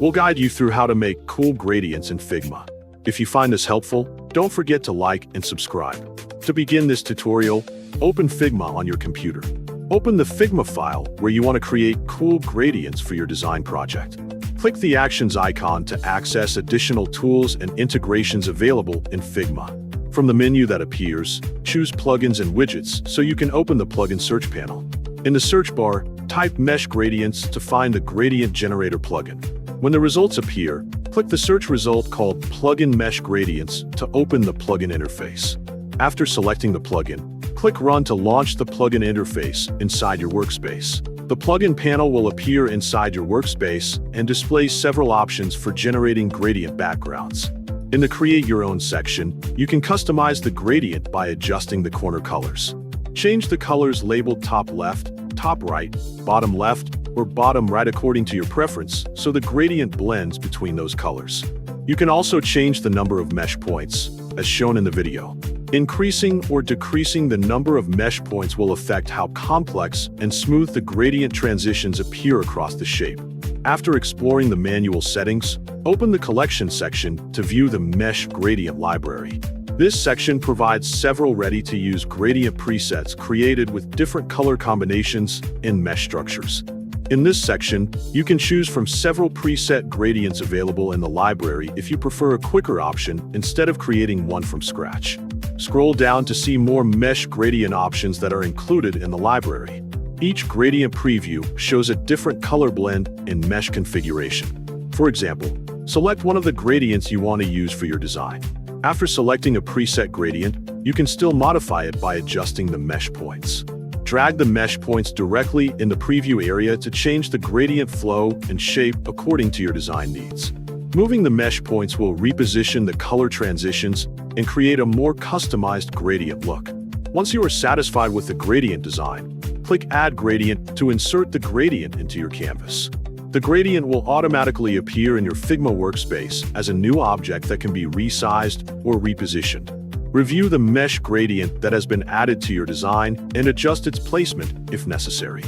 We'll guide you through how to make cool gradients in Figma. If you find this helpful, don't forget to like and subscribe. To begin this tutorial, open Figma on your computer. Open the Figma file where you want to create cool gradients for your design project. Click the Actions icon to access additional tools and integrations available in Figma. From the menu that appears, choose Plugins and Widgets so you can open the plugin search panel. In the search bar, type Mesh Gradients to find the Gradient Generator plugin. When the results appear, click the search result called Plugin Mesh Gradients to open the plugin interface. After selecting the plugin, click Run to launch the plugin interface inside your workspace. The plugin panel will appear inside your workspace and display several options for generating gradient backgrounds. In the Create Your Own section, you can customize the gradient by adjusting the corner colors. Change the colors labeled top left, top right, bottom left, or bottom right according to your preference so the gradient blends between those colors. You can also change the number of mesh points, as shown in the video. Increasing or decreasing the number of mesh points will affect how complex and smooth the gradient transitions appear across the shape. After exploring the manual settings, open the Collection section to view the Mesh Gradient Library. This section provides several ready-to-use gradient presets created with different color combinations and mesh structures. In this section, you can choose from several preset gradients available in the library if you prefer a quicker option instead of creating one from scratch. Scroll down to see more mesh gradient options that are included in the library. Each gradient preview shows a different color blend and mesh configuration. For example, select one of the gradients you want to use for your design. After selecting a preset gradient, you can still modify it by adjusting the mesh points. Drag the mesh points directly in the preview area to change the gradient flow and shape according to your design needs. Moving the mesh points will reposition the color transitions and create a more customized gradient look. Once you are satisfied with the gradient design, click Add Gradient to insert the gradient into your canvas. The gradient will automatically appear in your Figma workspace as a new object that can be resized or repositioned. Review the mesh gradient that has been added to your design and adjust its placement if necessary.